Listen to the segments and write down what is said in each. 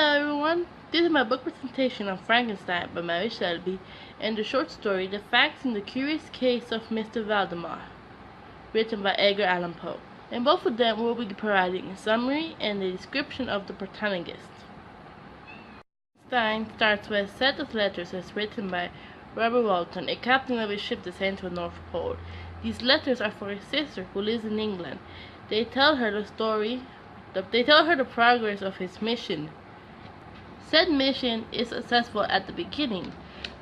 Hello everyone, this is my book presentation on Frankenstein by Mary Shelley and the short story The Facts in the Curious Case of Mr. Valdemar, written by Edgar Allan Poe. In both of them we will be providing a summary and a description of the protagonist. Frankenstein starts with a set of letters as written by Robert Walton, a captain of a ship destined to the North Pole. These letters are for his sister who lives in England. They tell her the progress of his mission. Said mission is successful at the beginning,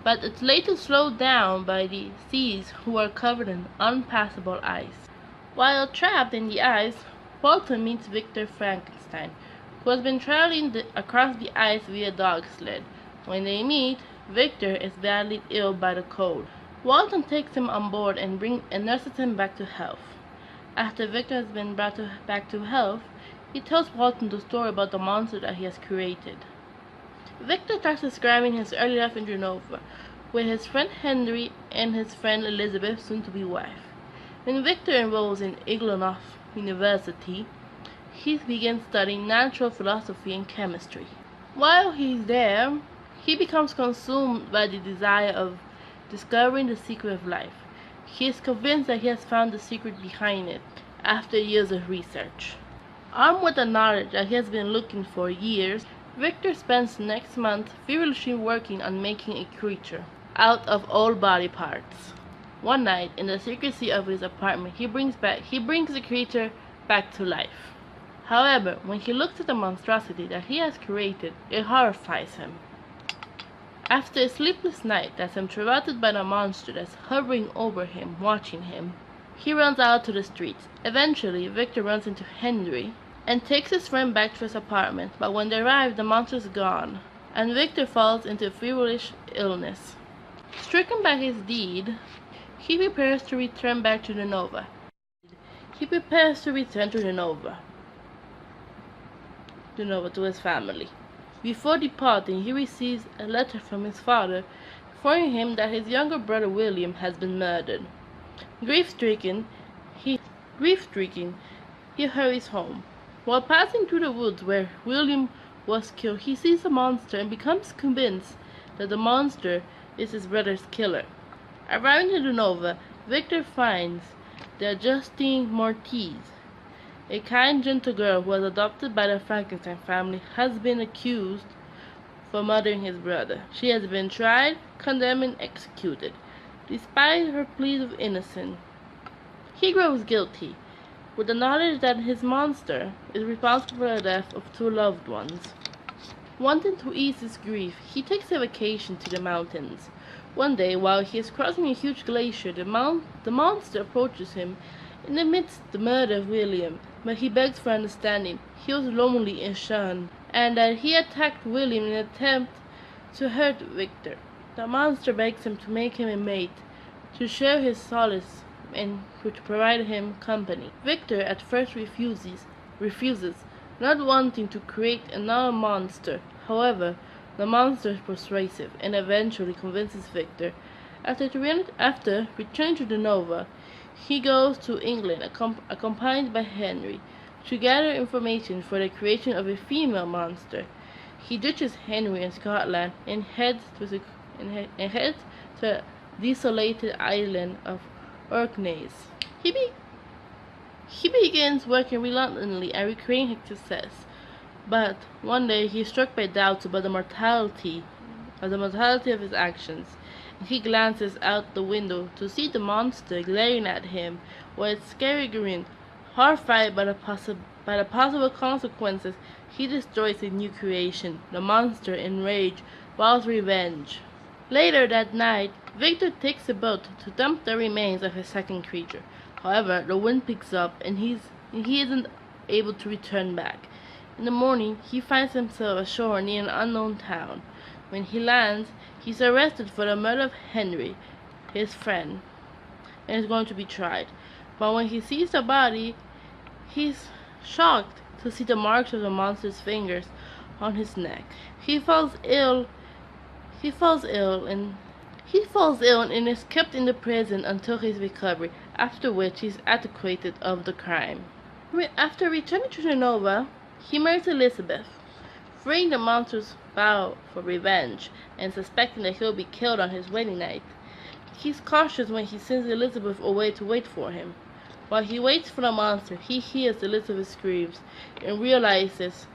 but it's later slowed down by the seas who are covered in unpassable ice. While trapped in the ice, Walton meets Victor Frankenstein, who has been traveling across the ice via dog sled. When they meet, Victor is badly ill by the cold. Walton takes him on board and nurses him back to health. After Victor has been brought back to health, he tells Walton the story about the monster that he has created. Victor starts describing his early life in Genova, with his friend Henry and his friend Elizabeth, soon-to-be wife. When Victor enrolls in Iglenoff University, he begins studying natural philosophy and chemistry. While he's there, he becomes consumed by the desire of discovering the secret of life. He is convinced that he has found the secret behind it after years of research. Armed with the knowledge that he has been looking for years, Victor spends the next month feverishly working on making a creature out of old body parts. One night, in the secrecy of his apartment, he brings the creature back to life. However, when he looks at the monstrosity that he has created, it horrifies him. After a sleepless night that's interrupted by the monster that's hovering over him, watching him, he runs out to the streets. Eventually, Victor runs into Henry and takes his friend back to his apartment, but when they arrive, the monster's gone, and Victor falls into feverish illness. Stricken by his deed, he prepares to return back to Genova. To his family. Before departing, he receives a letter from his father informing him that his younger brother William has been murdered. Grief-stricken, he hurries home. While passing through the woods where William was killed, he sees a monster and becomes convinced that the monster is his brother's killer. Arriving in Genova, Victor finds that Justine Mortiz, a kind, gentle girl who was adopted by the Frankenstein family, has been accused for murdering his brother. She has been tried, condemned, and executed. Despite her pleas of innocence, he grows guilty, with the knowledge that his monster is responsible for the death of two loved ones. Wanting to ease his grief, he takes a vacation to the mountains. One day, while he is crossing a huge glacier, the monster approaches him and admits the murder of William, but he begs for understanding. He was lonely and shunned, and that he attacked William in an attempt to hurt Victor. The monster begs him to make him a mate, to share his solace and to provide him company. Victor at first refuses, not wanting to create another monster. However, the monster is persuasive and eventually convinces Victor. After returning to Genova, he goes to England accompanied by Henry to gather information for the creation of a female monster. He ditches Henry in Scotland and heads to the desolated island of Orkneys. He begins working reluctantly and recreating his success, but one day he is struck by doubts about the mortality of his actions. He glances out the window to see the monster glaring at him with its scary grin. Horrified by the possible consequences, he destroys his new creation. The monster, enraged, vows revenge. Later that night, Victor takes a boat to dump the remains of his second creature. However, the wind picks up and he isn't able to return back. In the morning, he finds himself ashore near an unknown town. When he lands, he's arrested for the murder of Henry, his friend, and is going to be tried. But when he sees the body, he's shocked to see the marks of the monster's fingers on his neck. He falls ill and is kept in the prison until his recovery, after which he is acquitted of the crime. After returning to Genova, he marries Elizabeth, Fearing the monster's vow for revenge and suspecting that he'll be killed on his wedding night, he's cautious when he sends Elizabeth away to wait for him. While he waits for the monster, he hears Elizabeth's screams and realizes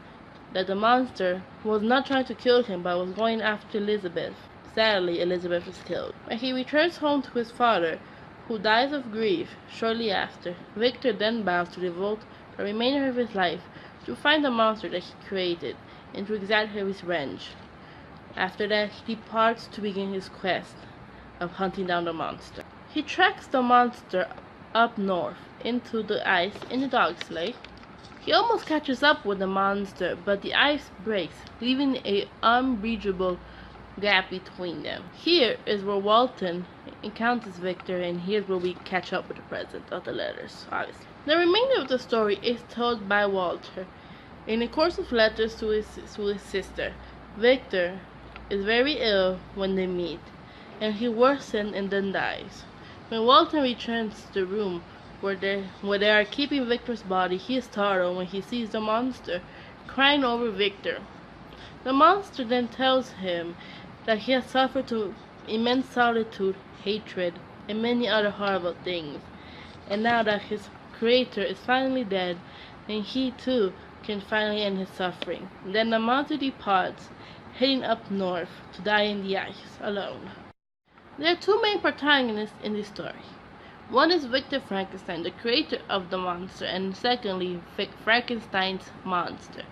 that the monster was not trying to kill him but was going after Elizabeth. Sadly, Elizabeth is killed. When he returns home to his father, who dies of grief shortly after, Victor then vows to devote the remainder of his life to find the monster that he created and to exact his revenge. After that, he departs to begin his quest of hunting down the monster. He tracks the monster up north into the ice in the dog sleigh. He almost catches up with the monster, but the ice breaks, leaving an unbridgeable gap between them. Here is where Walton encounters Victor, and here's where we catch up with the present of the letters, obviously. The remainder of the story is told by Walter. In the course of letters to his sister, Victor is very ill when they meet, and he worsens and then dies. When Walton returns to the room where they are keeping Victor's body, he is startled when he sees the monster crying over Victor. The monster then tells him that he has suffered to immense solitude, hatred, and many other horrible things, and now that his creator is finally dead, then he too can finally end his suffering. Then the monster departs, heading up north to die in the ice alone. There are two main protagonists in this story. One is Victor Frankenstein, the creator of the monster, and secondly, Frankenstein's monster,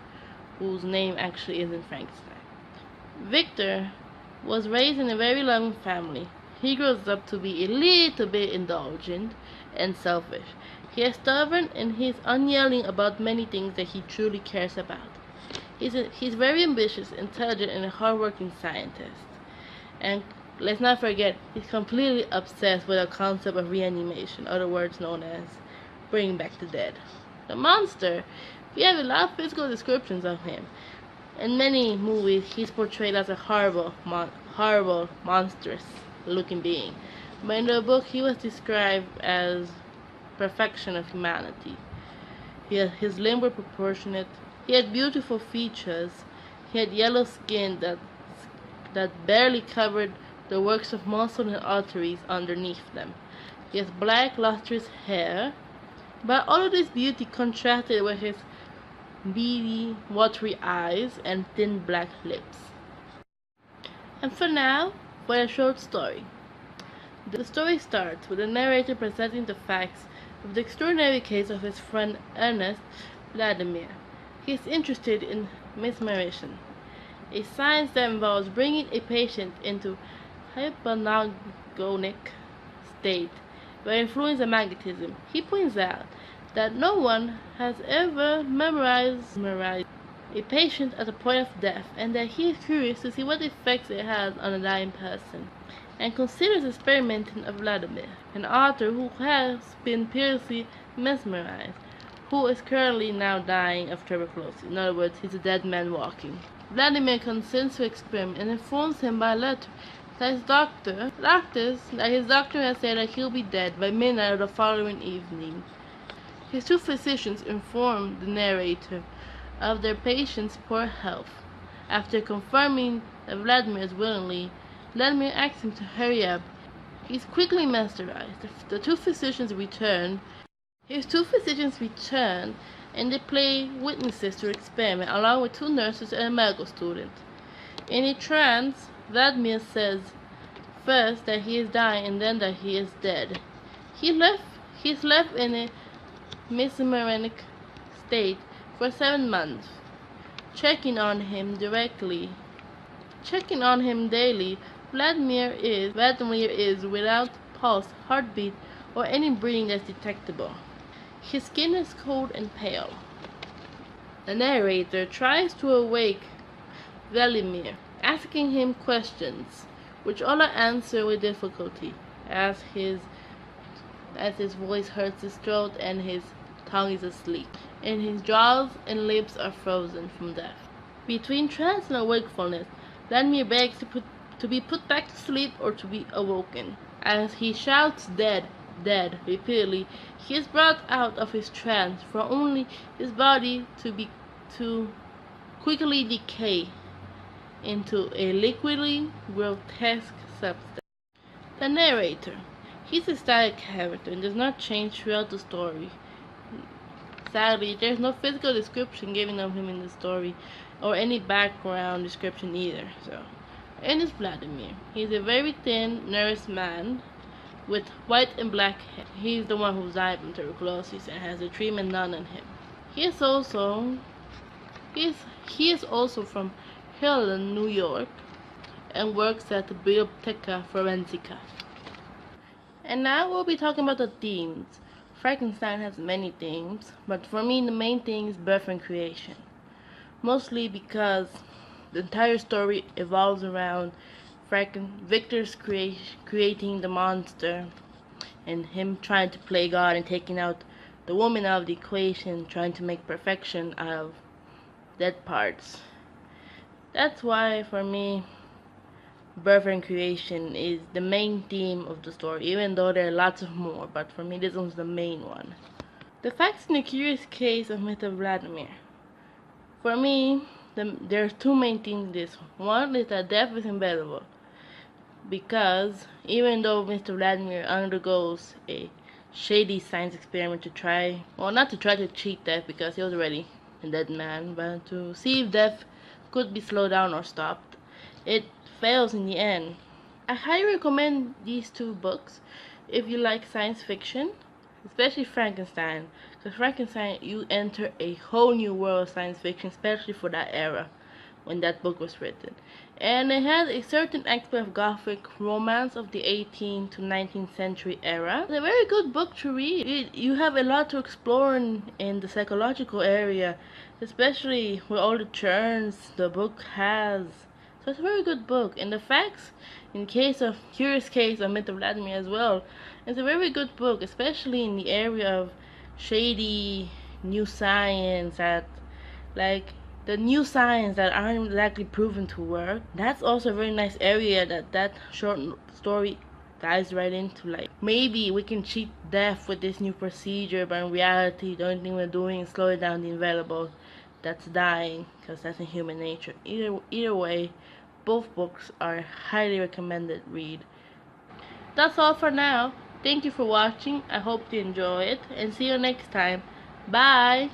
whose name actually isn't Frankenstein. Victor was raised in a very loving family. He grows up to be a little bit indulgent and selfish. He is stubborn and he is unyielding about many things that he truly cares about. He's very ambitious, intelligent, and a hardworking scientist. And let's not forget, he's completely obsessed with the concept of reanimation, other words known as bringing back the dead. The monster, we have a lot of physical descriptions of him. In many movies, he's portrayed as a horrible, monstrous looking being. But in the book, he was described as perfection of humanity. His limbs were proportionate. He had beautiful features. He had yellow skin that barely covered the works of muscle and arteries underneath them. He has black, lustrous hair. But all of this beauty contrasted with his beady, watery eyes and thin black lips. And for now, for a short story. The story starts with the narrator presenting the facts of the extraordinary case of his friend Ernest Vladimir. He is interested in mesmerization, a science that involves bringing a patient into hypnagogic state by influence of magnetism. He points out that no one has ever memorized a patient at the point of death, and that he is curious to see what effects it has on a dying person, and considers experimenting on Vladimir, an author who has been previously mesmerized, who is currently now dying of tuberculosis. In other words, he's a dead man walking. Vladimir consents to experiment and informs him by letter that his doctor has said that he'll be dead by midnight of the following evening. His two physicians inform the narrator of their patient's poor health. After confirming that Vladimir is willingly, Vladimir asks him to hurry up. He's quickly mesmerized. His two physicians return, and they play witnesses to the experiment along with two nurses and a medical student. In a trance, Vladimir says first that he is dying and then that he is dead. He's left in a mesmeric state for 7 months, checking on him daily. Vladimir is without pulse, heartbeat, or any breathing that's detectable. His skin is cold and pale. The narrator tries to awake Vladimir, asking him questions, which all are answered with difficulty, as his voice hurts his throat and his tongue is asleep, and his jaws and lips are frozen from death. Between trance and wakefulness, Vladimir begs to be put back to sleep or to be awoken. As he shouts "dead, dead" repeatedly, he is brought out of his trance for only his body to quickly decay into a liquidly grotesque substance. The narrator. He's a static character and does not change throughout the story. Sadly, there's no physical description given of him in the story, or any background description either. And it's Vladimir. He's a very thin, nervous man with white and black hair. He's the one who died from tuberculosis and has a treatment done on him. He is also from Harlem, New York, and works at the Biblioteca Forensica. And now we'll be talking about the themes. Frankenstein has many themes, but for me the main thing is birth and creation. Mostly because the entire story evolves around Victor's creating the monster, and him trying to play God and taking out the woman out of the equation, trying to make perfection out of dead parts. That's why for me birth and creation is the main theme of the story, even though there are lots of more, but for me this one's the main one. The facts in the curious case of Mr. Vladimir. For me, there are two main things in this. One is that death is inevitable, because even though Mr. Vladimir undergoes a shady science experiment not to try to cheat death because he was already a dead man, but to see if death could be slowed down or stopped, it fails in the end. I highly recommend these two books if you like science fiction, especially Frankenstein, because Frankenstein, you enter a whole new world of science fiction, especially for that era when that book was written. And it has a certain aspect of gothic romance of the 18th to 19th century era. It's a very good book to read. You have a lot to explore in the psychological area, especially with all the turns the book has. So it's a very good book. And the facts, in Curious Case of Myth of Vladimir as well, it's a very good book, especially in the area of shady new science the new science that aren't exactly proven to work. That's also a very nice area that short story dives right into. Like, maybe we can cheat death with this new procedure, but in reality the only thing we're doing is slowing down the inevitable that's dying, because that's in human nature. Either way, both books are highly recommended read. That's all for now. Thank you for watching. I hope you enjoy it, and see you next time. Bye.